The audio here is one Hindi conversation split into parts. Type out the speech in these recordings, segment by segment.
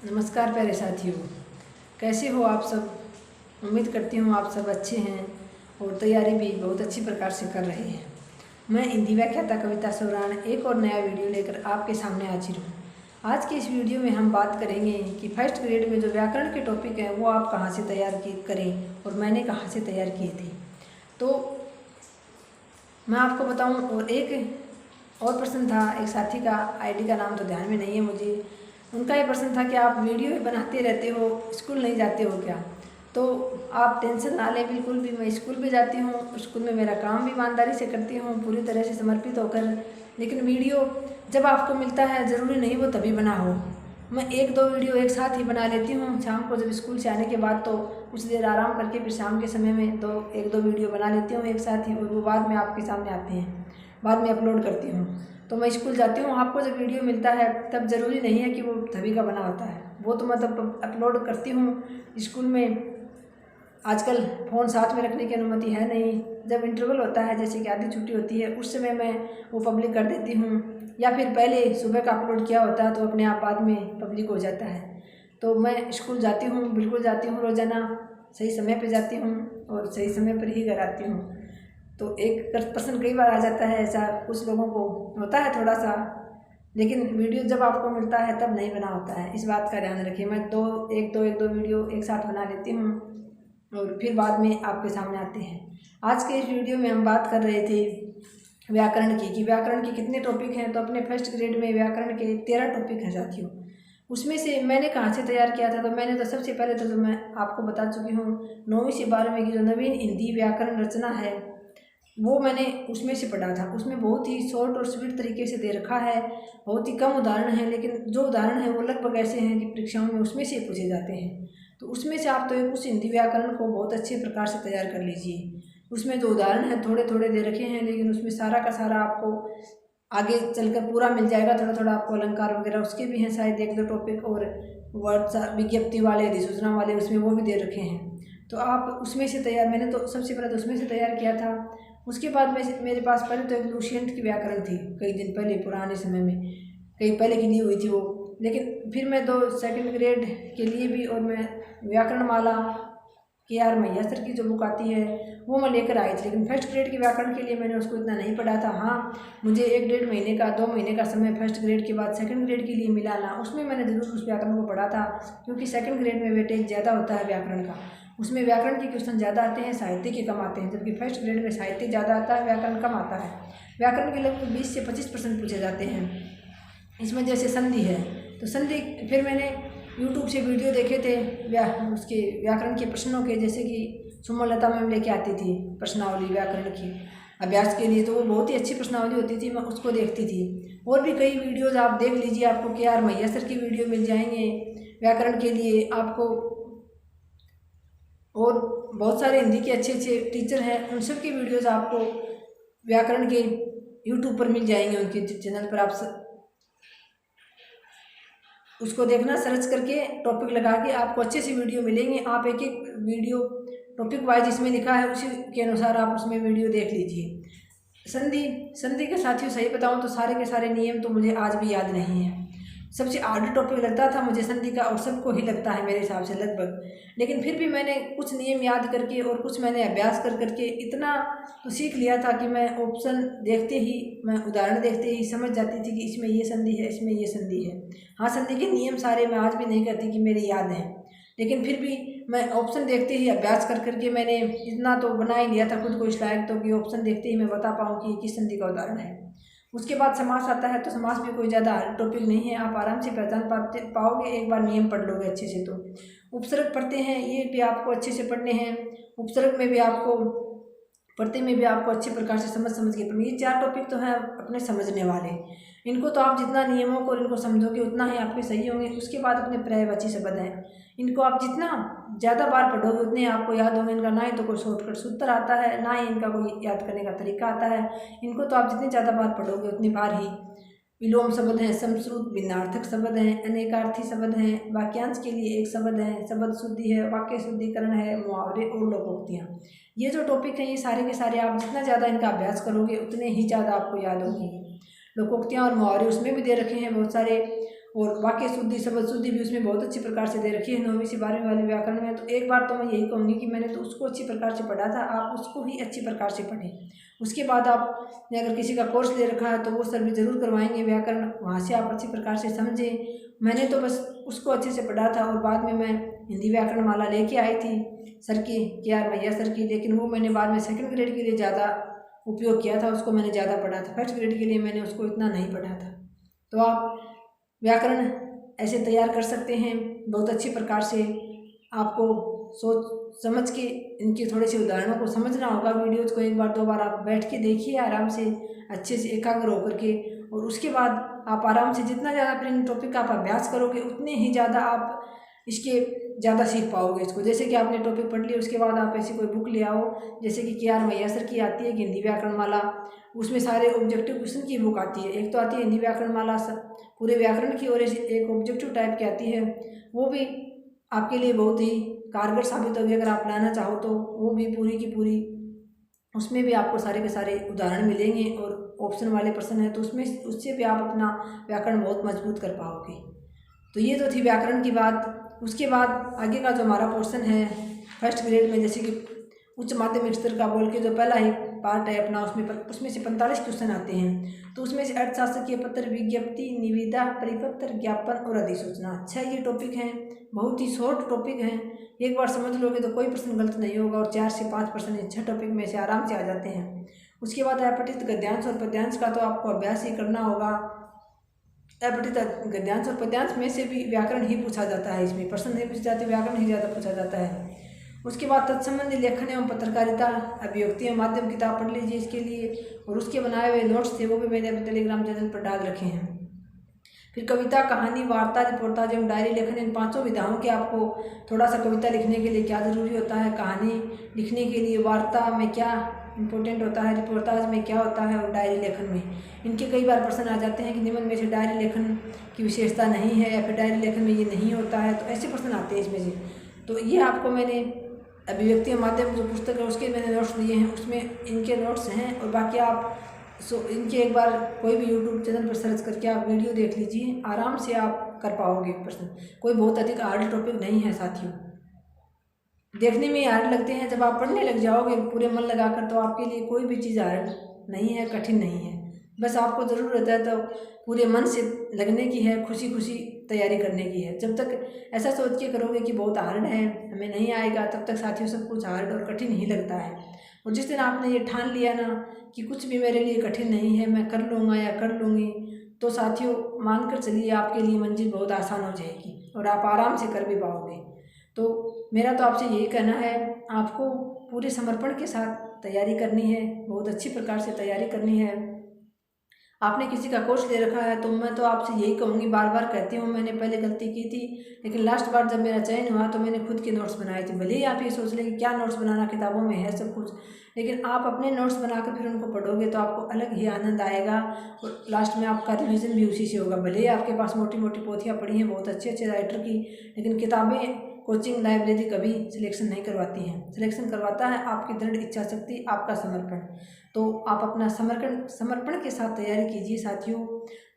नमस्कार प्यारे साथियों, कैसे हो आप सब। उम्मीद करती हूँ आप सब अच्छे हैं और तैयारी भी बहुत अच्छी प्रकार से कर रहे हैं। मैं हिंदी व्याख्याता कविता सौरान एक और नया वीडियो लेकर आपके सामने हाजिर हूँ। आज की इस वीडियो में हम बात करेंगे कि फर्स्ट ग्रेड में जो व्याकरण के टॉपिक हैं वो आप कहाँ से तैयार करें और मैंने कहाँ से तैयार किए थे। तो मैं आपको बताऊँ। और एक और प्रश्न था, एक साथी का आईडी का नाम तो ध्यान में नहीं है मुझे, उनका ये प्रश्न था कि आप वीडियो बनाते रहते हो, स्कूल नहीं जाते हो क्या। तो आप टेंशन ना लें, बिल्कुल भी मैं स्कूल भी जाती हूँ, स्कूल में मेरा काम भी ईमानदारी से करती हूँ, पूरी तरह से समर्पित होकर। लेकिन वीडियो जब आपको मिलता है, ज़रूरी नहीं वो तभी बना हो। मैं एक दो वीडियो एक साथ ही बना लेती हूँ शाम को, जब स्कूल से आने के बाद तो कुछ देर आराम करके फिर शाम के समय में एक दो वीडियो बना लेती हूँ एक साथ ही, और वो बाद में आपके सामने आते हैं, बाद में अपलोड करती हूँ। तो मैं स्कूल जाती हूँ, आपको जब वीडियो मिलता है तब ज़रूरी नहीं है कि वो तभी का बना होता है, वो तो मतलब अपलोड करती हूँ स्कूल में। आजकल फ़ोन साथ में रखने की अनुमति है नहीं, जब इंटरवल होता है जैसे कि आधी छुट्टी होती है उस समय मैं वो पब्लिक कर देती हूँ, या फिर पहले सुबह का अपलोड किया होता है तो अपने आप बाद में पब्लिक हो जाता है। तो मैं स्कूल जाती हूँ, बिल्कुल जाती हूँ, रोज़ाना सही समय पर जाती हूँ और सही समय पर ही घर आती हूँ। तो एक प्रश्न कई बार आ जाता है, ऐसा कुछ लोगों को होता है थोड़ा सा, लेकिन वीडियो जब आपको मिलता है तब नहीं बना होता है, इस बात का ध्यान रखिए। मैं एक दो वीडियो एक साथ बना लेती हूँ और फिर बाद में आपके सामने आते हैं। आज के इस वीडियो में हम बात कर रहे थे व्याकरण की, कि व्याकरण के कितने टॉपिक हैं। तो अपने फर्स्ट ग्रेड में व्याकरण के 13 टॉपिक हैं साथियों। उसमें से मैंने कहाँ से तैयार किया था, तो मैंने तो सबसे पहले तो मैं आपको बता चुकी हूँ, 9वीं से 12वीं की जो नवीन हिंदी व्याकरण रचना है वो मैंने उसमें से पढ़ा था। उसमें बहुत ही शॉर्ट और स्वीट तरीके से दे रखा है, बहुत ही कम उदाहरण हैं, लेकिन जो उदाहरण हैं वो लगभग ऐसे हैं कि परीक्षाओं में उसमें से पूछे जाते हैं। तो उसमें से आप तो उस हिंदी व्याकरण को बहुत अच्छे प्रकार से तैयार कर लीजिए। उसमें जो उदाहरण हैं थोड़े थोड़े दे रखे हैं, लेकिन उसमें सारा का सारा आपको आगे चलकर पूरा मिल जाएगा। थोड़ा थोड़ा आपको अलंकार वगैरह उसके भी हैं शायद एक दो टॉपिक, और वर्ड विज्ञप्ति वाले, अधिसूचना वाले, उसमें वो भी दे रखे हैं। तो आप उसमें से तैयार, मैंने तो सबसे पहले तो उसमें से तैयार किया था। उसके बाद मेरे पास पहले तो एक लुशियंट की व्याकरण थी, कई दिन पहले पुराने समय में, कई पहले की ली हुई थी वो। लेकिन फिर मैं तो सेकंड ग्रेड के लिए भी, और मैं व्याकरण माला KR मैया सर की जो बुक आती है वो मैं लेकर आई थी। लेकिन फर्स्ट ग्रेड के व्याकरण के लिए मैंने उसको इतना नहीं पढ़ा था। हाँ, मुझे 1 डेढ़ महीने का 2 महीने का समय फर्स्ट ग्रेड के बाद सेकंड ग्रेड के लिए मिला ना, उसमें मैंने ज़रूर उस व्याकरण को पढ़ा था, क्योंकि सेकंड ग्रेड में वेटेज ज़्यादा होता है व्याकरण का। उसमें व्याकरण के क्वेश्चन ज़्यादा आते हैं, साहित्य के कम आते हैं, जबकि फर्स्ट ग्रेड में साहित्य ज़्यादा आता है, व्याकरण कम आता है। व्याकरण के लगभग 20 से 25% पूछे जाते हैं। इसमें जैसे संधि है, तो संधि फिर मैंने यूट्यूब से वीडियो देखे थे उसके व्याकरण के प्रश्नों के, जैसे कि सुमलता मैम लेके आती थी प्रश्नावली व्याकरण की अभ्यास के लिए, तो वो बहुत ही अच्छी प्रश्नावली होती थी, मैं उसको देखती थी। और भी कई वीडियोज़ आप देख लीजिए, आपको KR मैया सर की वीडियो मिल जाएंगे व्याकरण के लिए आपको, और बहुत सारे हिंदी के अच्छे अच्छे टीचर हैं, उन सब की वीडियोज़ आपको व्याकरण के यूट्यूब पर मिल जाएंगे, उनके चैनल पर आप उसको देखना, सर्च करके टॉपिक लगा के आपको अच्छे से वीडियो मिलेंगे। आप एक एक वीडियो टॉपिक वाइज इसमें लिखा है उसी के अनुसार आप उसमें वीडियो देख लीजिए। संधि के साथियों सही बताऊं तो सारे के सारे नियम तो मुझे आज भी याद नहीं है। सबसे हार्ड टॉपिक लगता था मुझे संधि का, और सबको ही लगता है मेरे हिसाब से लगभग। लेकिन फिर भी मैंने कुछ नियम याद करके और कुछ मैंने अभ्यास कर करके इतना तो सीख लिया था कि मैं ऑप्शन देखते ही, मैं उदाहरण देखते ही समझ जाती थी कि इसमें ये संधि है, इसमें ये संधि है। हाँ, संधि के नियम सारे मैं आज भी नहीं कहती कि मेरे याद हैं, लेकिन फिर भी मैं ऑप्शन देखते ही अभ्यास कर करके मैंने इतना तो बना ही लिया था खुद को इस लायक, तो कि ऑप्शन देखते ही मैं बता पाऊँ कि किस संधि का उदाहरण है। उसके बाद समास आता है, तो समास भी कोई ज़्यादा हार्ड टॉपिक नहीं है, आप आराम से पहचान पाओगे एक बार नियम पढ़ लोगे अच्छे से। तो उपसर्ग पढ़ते हैं, ये भी आपको अच्छे से पढ़ने हैं। उपसर्ग में भी आपको पढ़ते में भी आपको अच्छे प्रकार से समझ के पढ़ने। ये 4 टॉपिक तो हैं अपने समझने वाले, इनको तो आप जितना नियमों को इनको समझोगे उतना ही आपके सही होंगे। उसके बाद अपने पर्यायवाची शब्द हैं, इनको आप जितना ज़्यादा बार पढ़ोगे उतने आपको याद होंगे। इनका ना ही तो कोई शॉर्टकट सूत्र आता है, ना ही इनका कोई याद करने का तरीका आता है। इनको तो आप जितनी ज़्यादा बार पढ़ोगे उतनी बार ही। विलोम शब्द हैं, समश्रुत भिन्नार्थक शब्द हैं, अनेकार्थी शब्द हैं, वाक्यांश के लिए एक शब्द है, शब्द शुद्धि है, वाक्य शुद्धिकरण है, मुहावरे और लोकोक्तियाँ। ये जो टॉपिक हैं ये सारे के सारे आप जितना ज़्यादा इनका अभ्यास करोगे उतने ही ज़्यादा आपको याद होंगे। लोकोक्तियाँ और मुहावरे उसमें भी दे रखे हैं बहुत सारे, और वाक्य शुद्धि, शब्द शुद्धि भी उसमें बहुत अच्छी प्रकार से दे रखी है 9वीं से 12वीं वाले व्याकरण में। तो एक बार तो मैं यही कहूँगी कि मैंने तो उसको अच्छी प्रकार से पढ़ा था, आप उसको ही अच्छी प्रकार से पढ़ें। उसके बाद आपने अगर किसी का कोर्स ले रखा है तो वो सर भी ज़रूर करवाएंगे व्याकरण, वहाँ से आप अच्छी प्रकार से समझें। मैंने तो बस उसको अच्छे से पढ़ा था और बाद में मैं हिंदी व्याकरण माला लेके आई थी सर की, KR मैया सर की, लेकिन वो मैंने बाद में 2nd ग्रेड के लिए ज़्यादा उपयोग किया था, उसको मैंने ज़्यादा पढ़ा था। 1st ग्रेड के लिए मैंने उसको इतना नहीं पढ़ा था। तो आप व्याकरण ऐसे तैयार कर सकते हैं बहुत अच्छी प्रकार से। आपको सोच समझ के इनके थोड़े से उदाहरणों को समझना होगा। वीडियोज़ को एक बार 2 बार आप बैठ के देखिए आराम से, अच्छे से एकाग्र होकर के, और उसके बाद आप आराम से जितना ज़्यादा फिर इन टॉपिक का आप अभ्यास करोगे उतने ही ज़्यादा आप इसके ज़्यादा सीख पाओगे इसको। जैसे कि आपने टॉपिक पढ़ लिया, उसके बाद आप ऐसी कोई बुक ले आओ, जैसे कि KR मैया सर की आती है कि हिंदी व्याकरण माला, उसमें सारे ऑब्जेक्टिव क्वेश्चन की बुक आती है। एक तो आती है हिंदी व्याकरण माला पूरे व्याकरण की, और एक ऑब्जेक्टिव टाइप की आती है, वो भी आपके लिए बहुत ही कारगर साबित होगी अगर आप लाना चाहो तो। वो भी पूरी की पूरी, उसमें भी आपको सारे के सारे उदाहरण मिलेंगे, और ऑप्शन वाले प्रश्न है तो उसमें उससे भी आप अपना व्याकरण बहुत मजबूत कर पाओगे। तो ये तो थी व्याकरण की बात। उसके बाद आगे का जो हमारा पोर्शन है 1st ग्रेड में, जैसे कि उच्च माध्यमिक स्तर का बोल के जो पहला ही पार्ट है अपना, उसमें से 45 क्वेश्चन आते हैं। तो उसमें से अर्थशास्त्र, पत्र, विज्ञप्ति, निविदा, परिपत्र, ज्ञापन और अधिसूचना, 6 ये टॉपिक हैं। बहुत ही शॉर्ट टॉपिक हैं, एक बार समझ लोगे तो कोई प्रश्न गलत नहीं होगा, और 4 से 5 प्रश्न इन 6 टॉपिक में से आराम से आ जाते हैं। उसके बाद अपठित गद्यांश और पद्यांश का तो आपको अभ्यास ही करना होगा। अपठित गद्यांश और पद्यांश में से भी व्याकरण ही पूछा जाता है, इसमें प्रश्न नहीं पूछे जाते, व्याकरण ही ज़्यादा पूछा जाता है। उसके बाद तत्संबंधी लेखन एवं पत्रकारिता, अभिव्यक्ति एवं माध्यम किताब पढ़ लीजिए इसके लिए, और उसके बनाए हुए नोट्स थे वो भी मैंने अपने टेलीग्राम चैनल पर डाल रखे हैं। फिर कविता, कहानी, वार्ता, रिपोर्टाज एवं डायरी लेखन, इन 5 विधाओं के आपको थोड़ा सा कविता लिखने के लिए क्या ज़रूरी होता है, कहानी लिखने के लिए वार्ता में क्या इंपॉर्टेंट होता है, रिपोर्टाज में क्या होता है, और डायरी लेखन में, इनके कई बार प्रश्न आ जाते हैं कि निम्न में से डायरी लेखन की विशेषता नहीं है, या फिर डायरी लेखन में ये नहीं होता है, तो ऐसे प्रश्न आते हैं इसमें से। तो ये आपको मैंने अभिव्यक्ति माध्यम जो पुस्तक है उसके मैंने नोट्स दिए हैं, उसमें इनके नोट्स हैं, और बाकी आप इनके एक बार कोई भी यूट्यूब चैनल पर सर्च करके आप वीडियो देख लीजिए, आराम से आप कर पाओगे प्रश्न। कोई बहुत अधिक हार्ड टॉपिक नहीं है साथियों, देखने में हार्ड लगते हैं, जब आप पढ़ने लग जाओगे पूरे मन लगाकर तो आपके लिए कोई भी चीज़ हार्ड नहीं है, कठिन नहीं है। बस आपको ज़रूरत है तो पूरे मन से लगने की है, खुशी खुशी तैयारी करने की है। जब तक ऐसा सोच के करोगे कि बहुत हार्ड है, हमें नहीं आएगा, तब तक साथियों सब कुछ हार्ड और कठिन ही लगता है। और जिस दिन आपने ये ठान लिया ना कि कुछ भी मेरे लिए कठिन नहीं है, मैं कर लूँगा या कर लूँगी, तो साथियों मान कर चलिए आपके लिए मंजिल बहुत आसान हो जाएगी और आप आराम से कर भी पाओगे। तो मेरा तो आपसे यही कहना है, आपको पूरे समर्पण के साथ तैयारी करनी है, बहुत अच्छी प्रकार से तैयारी करनी है। आपने किसी का कोर्स ले रखा है तो मैं तो आपसे यही कहूँगी, बार बार कहती हूँ, मैंने पहले गलती की थी, लेकिन लास्ट बार जब मेरा चयन हुआ तो मैंने खुद के नोट्स बनाए थे। भले ही आप ये सोच लें कि क्या नोट्स बनाना, किताबों में है सब कुछ, लेकिन आप अपने नोट्स बनाकर फिर उनको पढ़ोगे तो आपको अलग ही आनंद आएगा, और लास्ट में आपका रिविज़न भी उसी से होगा। भले ही आपके पास मोटी मोटी पोथियाँ पढ़ी हैं बहुत अच्छे अच्छे राइटर की, लेकिन किताबें, कोचिंग, लाइब्रेरी कभी सिलेक्शन नहीं करवाती हैं। सिलेक्शन करवाता है आपकी दृढ़ इच्छा शक्ति, आपका समर्पण। तो आप अपना समर्पण के साथ तैयारी कीजिए साथियों।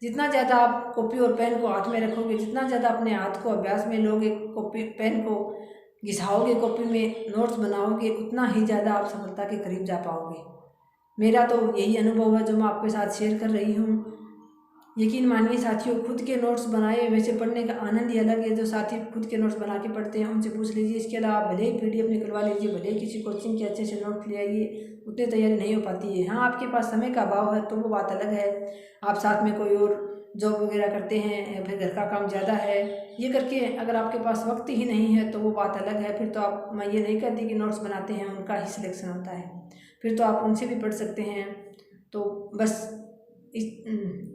जितना ज़्यादा आप कॉपी और पेन को हाथ में रखोगे, जितना ज़्यादा अपने हाथ को अभ्यास में लोगे, कॉपी पेन को घिसाओगे, कॉपी में नोट्स बनाओगे, उतना ही ज़्यादा आप सफलता के करीब जा पाओगे। मेरा तो यही अनुभव है जो मैं आपके साथ शेयर कर रही हूँ। यकीन मानिए साथियों, खुद के नोट्स बनाए वैसे पढ़ने का आनंद ही अलग है। जो साथी खुद के नोट्स बना के पढ़ते हैं उनसे पूछ लीजिए। इसके अलावा भले ही PDF निकलवा लीजिए, भले ही किसी कोचिंग के अच्छे से नोट ले आइए, उतनी तैयारी नहीं हो पाती है। हाँ, आपके पास समय का अभाव है तो वो बात अलग है, आप साथ में कोई और जॉब वगैरह करते हैं या फिर घर का काम ज़्यादा है, ये करके अगर आपके पास वक्त ही नहीं है तो वो बात अलग है। फिर तो आप, मैं ये नहीं कहती कि नोट्स बनाते हैं उनका ही सिलेक्शन होता है, फिर तो आप उनसे भी पढ़ सकते हैं। तो बस इस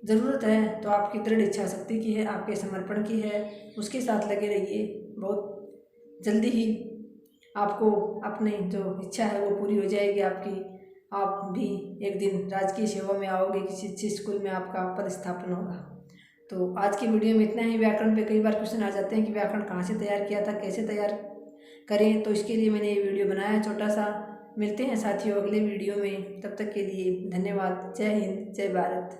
ज़रूरत है तो आपकी दृढ़ इच्छा शक्ति की है, आपके समर्पण की है, उसके साथ लगे रहिए। बहुत जल्दी ही आपको अपनी जो इच्छा है वो पूरी हो जाएगी आपकी। आप भी एक दिन राजकीय सेवा में आओगे, किसी अच्छे स्कूल में आपका पदस्थापन होगा। तो आज की वीडियो में इतना ही। व्याकरण पे कई बार क्वेश्चन आ जाते हैं कि व्याकरण कहाँ से तैयार किया था, कैसे तैयार करें, तो इसके लिए मैंने ये वीडियो बनाया छोटा सा। मिलते हैं साथियों अगले वीडियो में, तब तक के लिए धन्यवाद। जय हिंद, जय भारत।